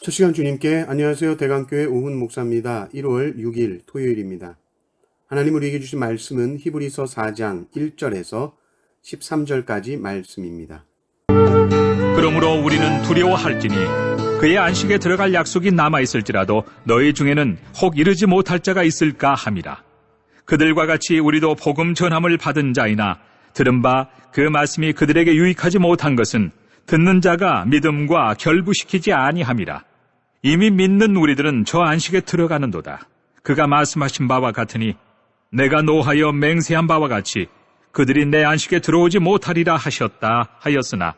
첫 시간 주님께 안녕하세요. 대강교회 오훈 목사입니다. 1월 6일 토요일입니다. 하나님 우리에게 주신 말씀은 히브리서 4장 1절에서 13절까지 말씀입니다. 그러므로 우리는 두려워할지니 그의 안식에 들어갈 약속이 남아있을지라도 너희 중에는 혹 이르지 못할 자가 있을까 함이라. 그들과 같이 우리도 복음 전함을 받은 자이나 들은 바 그 말씀이 그들에게 유익하지 못한 것은 듣는 자가 믿음과 결부시키지 아니함이라. 이미 믿는 우리들은 저 안식에 들어가는도다. 그가 말씀하신 바와 같으니 내가 노하여 맹세한 바와 같이 그들이 내 안식에 들어오지 못하리라 하셨다 하였으나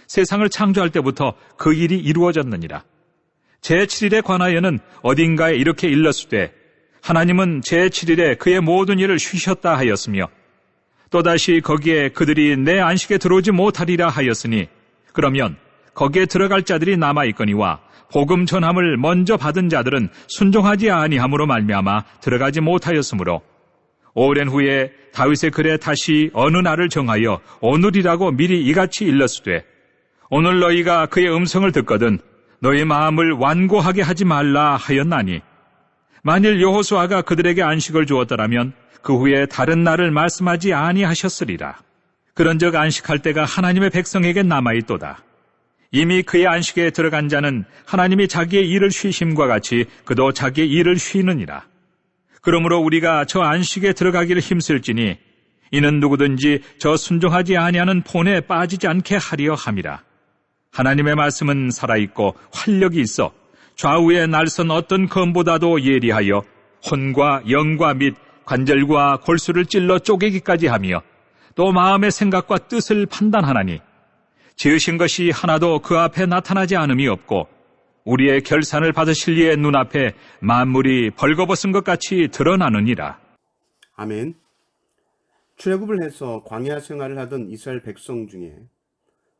세상을 창조할 때부터 그 일이 이루어졌느니라. 제7일에 관하여는 어딘가에 이렇게 일렀으되 하나님은 제7일에 그의 모든 일을 쉬셨다 하였으며 또다시 거기에 그들이 내 안식에 들어오지 못하리라 하였으니 그러면 거기에 들어갈 자들이 남아있거니와 복음 전함을 먼저 받은 자들은 순종하지 아니함으로 말미암아 들어가지 못하였으므로 오랜 후에 다윗의 글에 다시 어느 날을 정하여 오늘이라고 미리 이같이 일렀으되 오늘 너희가 그의 음성을 듣거든 너희 마음을 완고하게 하지 말라 하였나니 만일 여호수아가 그들에게 안식을 주었더라면 그 후에 다른 날을 말씀하지 아니하셨으리라. 그런즉 안식할 때가 하나님의 백성에게 남아있도다. 이미 그의 안식에 들어간 자는 하나님이 자기의 일을 쉬심과 같이 그도 자기의 일을 쉬느니라. 그러므로 우리가 저 안식에 들어가기를 힘쓸지니 이는 누구든지 저 순종하지 아니하는 본에 빠지지 않게 하려 함이라. 하나님의 말씀은 살아있고 활력이 있어 좌우에 날선 어떤 검보다도 예리하여 혼과 영과 및 관절과 골수를 찔러 쪼개기까지 하며 또 마음의 생각과 뜻을 판단하나니 지으신 것이 하나도 그 앞에 나타나지 않음이 없고 우리의 결산을 받으실 이의 눈앞에 만물이 벌거벗은 것 같이 드러나느니라. 아멘. 출애굽을 해서 광야 생활을 하던 이스라엘 백성 중에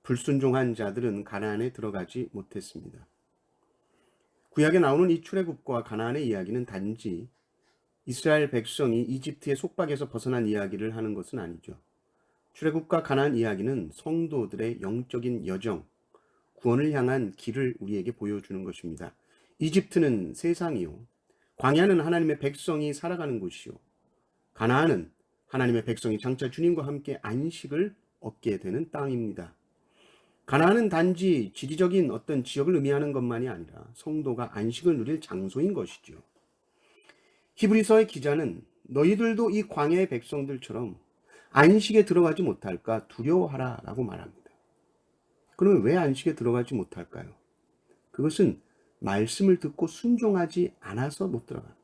불순종한 자들은 가나안에 들어가지 못했습니다. 구약에 나오는 이 출애굽과 가나안의 이야기는 단지 이스라엘 백성이 이집트의 속박에서 벗어난 이야기를 하는 것은 아니죠. 출애굽과 가나안 이야기는 성도들의 영적인 여정, 구원을 향한 길을 우리에게 보여주는 것입니다. 이집트는 세상이요, 광야는 하나님의 백성이 살아가는 곳이요, 가나안은 하나님의 백성이 장차 주님과 함께 안식을 얻게 되는 땅입니다. 가나안은 단지 지리적인 어떤 지역을 의미하는 것만이 아니라 성도가 안식을 누릴 장소인 것이죠. 히브리서의 기자는 너희들도 이 광야의 백성들처럼 안식에 들어가지 못할까 두려워하라 라고 말합니다. 그러면 왜 안식에 들어가지 못할까요? 그것은 말씀을 듣고 순종하지 않아서 못 들어갑니다.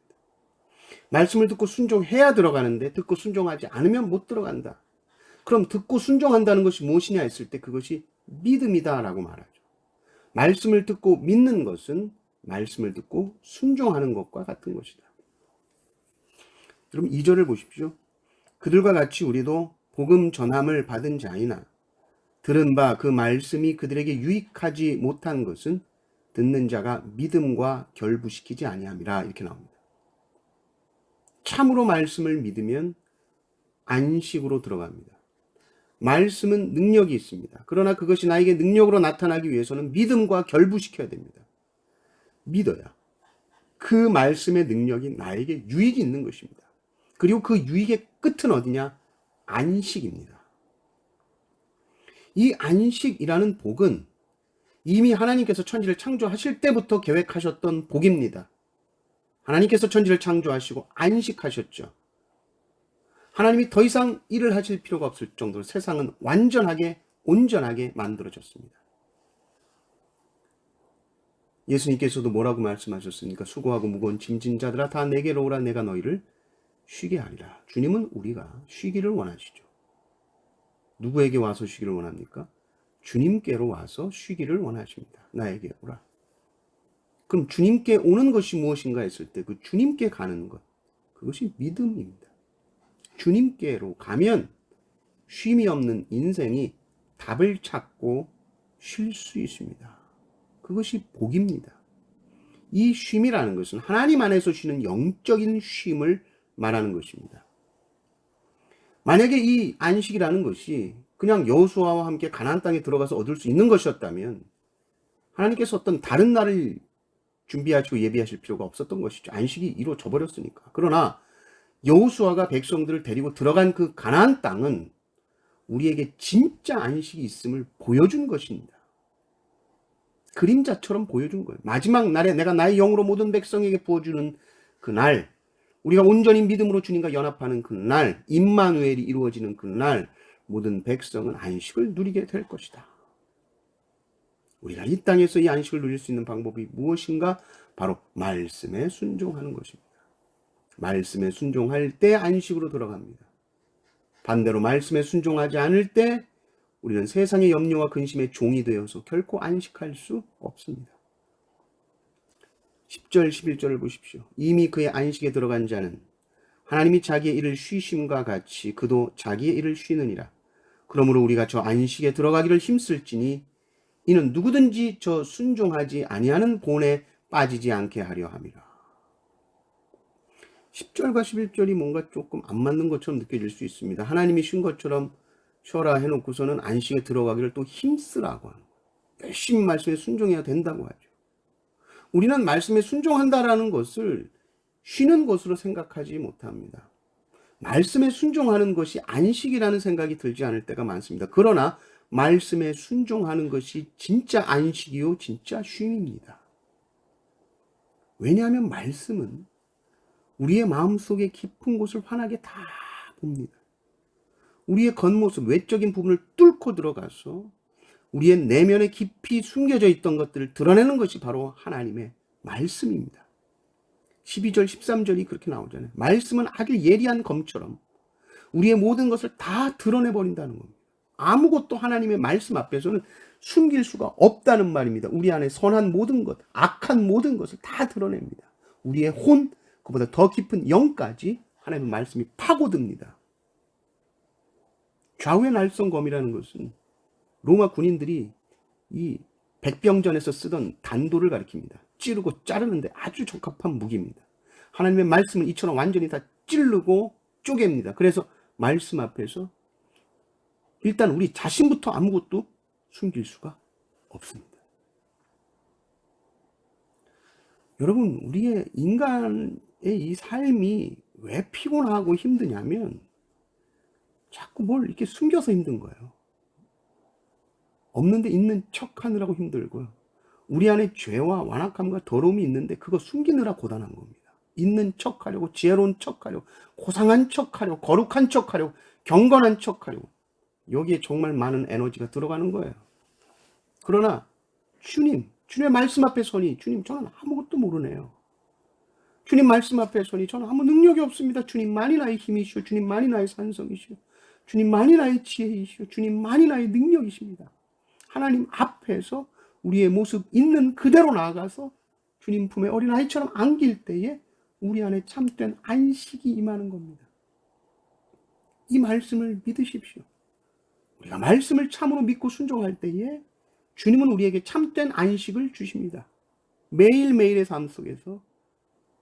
말씀을 듣고 순종해야 들어가는데 듣고 순종하지 않으면 못 들어간다. 그럼 듣고 순종한다는 것이 무엇이냐 했을 때 그것이 믿음이다 라고 말하죠. 말씀을 듣고 믿는 것은 말씀을 듣고 순종하는 것과 같은 것이다. 여러분 2절을 보십시오. 그들과 같이 우리도 복음 전함을 받은 자이나 들은 바 그 말씀이 그들에게 유익하지 못한 것은 듣는 자가 믿음과 결부시키지 아니함이라 이렇게 나옵니다. 참으로 말씀을 믿으면 안식으로 들어갑니다. 말씀은 능력이 있습니다. 그러나 그것이 나에게 능력으로 나타나기 위해서는 믿음과 결부시켜야 됩니다. 믿어야 그 말씀의 능력이 나에게 유익이 있는 것입니다. 그리고 그 유익의 끝은 어디냐? 안식입니다. 이 안식이라는 복은 이미 하나님께서 천지를 창조하실 때부터 계획하셨던 복입니다. 하나님께서 천지를 창조하시고 안식하셨죠. 하나님이 더 이상 일을 하실 필요가 없을 정도로 세상은 완전하게 온전하게 만들어졌습니다. 예수님께서도 뭐라고 말씀하셨습니까? 수고하고 무거운 짐진 자들아 다 내게로 오라 내가 너희를 쉬게 하리라. 주님은 우리가 쉬기를 원하시죠. 누구에게 와서 쉬기를 원합니까? 주님께로 와서 쉬기를 원하십니다. 나에게 오라. 그럼 주님께 오는 것이 무엇인가 했을 때 그 주님께 가는 것, 그것이 믿음입니다. 주님께로 가면 쉼이 없는 인생이 답을 찾고 쉴 수 있습니다. 그것이 복입니다. 이 쉼이라는 것은 하나님 안에서 쉬는 영적인 쉼을 말하는 것입니다. 만약에 이 안식이라는 것이 그냥 여호수아와 함께 가나안 땅에 들어가서 얻을 수 있는 것이었다면 하나님께서 어떤 다른 날을 준비하시고 예비하실 필요가 없었던 것이죠. 안식이 이루어져 버렸으니까. 그러나 여호수아가 백성들을 데리고 들어간 그 가나안 땅은 우리에게 진짜 안식이 있음을 보여준 것입니다. 그림자처럼 보여준 거예요. 마지막 날에 내가 나의 영으로 모든 백성에게 부어주는 그날, 우리가 온전히 믿음으로 주님과 연합하는 그날, 임마누엘이 이루어지는 그날, 모든 백성은 안식을 누리게 될 것이다. 우리가 이 땅에서 이 안식을 누릴 수 있는 방법이 무엇인가? 바로 말씀에 순종하는 것입니다. 말씀에 순종할 때 안식으로 들어갑니다. 반대로 말씀에 순종하지 않을 때 우리는 세상의 염려와 근심의 종이 되어서 결코 안식할 수 없습니다. 10절 11절을 보십시오. 이미 그의 안식에 들어간 자는 하나님이 자기의 일을 쉬심과 같이 그도 자기의 일을 쉬느니라. 그러므로 우리가 저 안식에 들어가기를 힘쓸지니 이는 누구든지 저 순종하지 아니하는 본에 빠지지 않게 하려 함이라. 10절과 11절이 뭔가 조금 안 맞는 것처럼 느껴질 수 있습니다. 하나님이 쉰 것처럼 쉬어라 해놓고서는 안식에 들어가기를 또 힘쓰라고 하는 거예요. 열심히 말씀에 순종해야 된다고 하죠. 우리는 말씀에 순종한다라는 것을 쉬는 것으로 생각하지 못합니다. 말씀에 순종하는 것이 안식이라는 생각이 들지 않을 때가 많습니다. 그러나 말씀에 순종하는 것이 진짜 안식이요 진짜 쉼입니다. 왜냐하면 말씀은 우리의 마음속의 깊은 곳을 환하게 다 봅니다. 우리의 겉모습, 외적인 부분을 뚫고 들어가서 우리의 내면에 깊이 숨겨져 있던 것들을 드러내는 것이 바로 하나님의 말씀입니다. 12절, 13절이 그렇게 나오잖아요. 말씀은 아주 예리한 검처럼 우리의 모든 것을 다 드러내버린다는 겁니다. 아무것도 하나님의 말씀 앞에서는 숨길 수가 없다는 말입니다. 우리 안에 선한 모든 것, 악한 모든 것을 다 드러냅니다. 우리의 혼, 그보다 더 깊은 영까지 하나님의 말씀이 파고듭니다. 좌우의 날성검이라는 것은 로마 군인들이 이 백병전에서 쓰던 단도를 가리킵니다. 찌르고 자르는데 아주 적합한 무기입니다. 하나님의 말씀은 이처럼 완전히 다 찌르고 쪼갭니다. 그래서 말씀 앞에서 일단 우리 자신부터 아무것도 숨길 수가 없습니다. 여러분, 우리의 인간의 이 삶이 왜 피곤하고 힘드냐면 자꾸 뭘 이렇게 숨겨서 힘든 거예요. 없는데 있는 척 하느라고 힘들고요. 우리 안에 죄와 완악함과 더러움이 있는데 그거 숨기느라 고단한 겁니다. 있는 척 하려고, 지혜로운 척 하려고, 고상한 척 하려고, 거룩한 척 하려고, 경건한 척 하려고. 여기에 정말 많은 에너지가 들어가는 거예요. 그러나 주님의 말씀 앞에 서니 주님 저는 아무것도 모르네요. 주님 말씀 앞에 서니 저는 아무 능력이 없습니다. 주님만이 나의 힘이시오. 주님만이 나의 산성이시오. 주님만이 나의 지혜이시오. 주님만이 나의 능력이십니다. 하나님 앞에서 우리의 모습 있는 그대로 나아가서 주님 품에 어린아이처럼 안길 때에 우리 안에 참된 안식이 임하는 겁니다. 이 말씀을 믿으십시오. 우리가 말씀을 참으로 믿고 순종할 때에 주님은 우리에게 참된 안식을 주십니다. 매일매일의 삶 속에서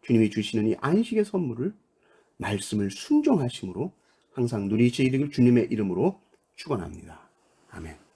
주님이 주시는 이 안식의 선물을 말씀을 순종하심으로 항상 누리시기를 주님의 이름으로 축원합니다. 아멘.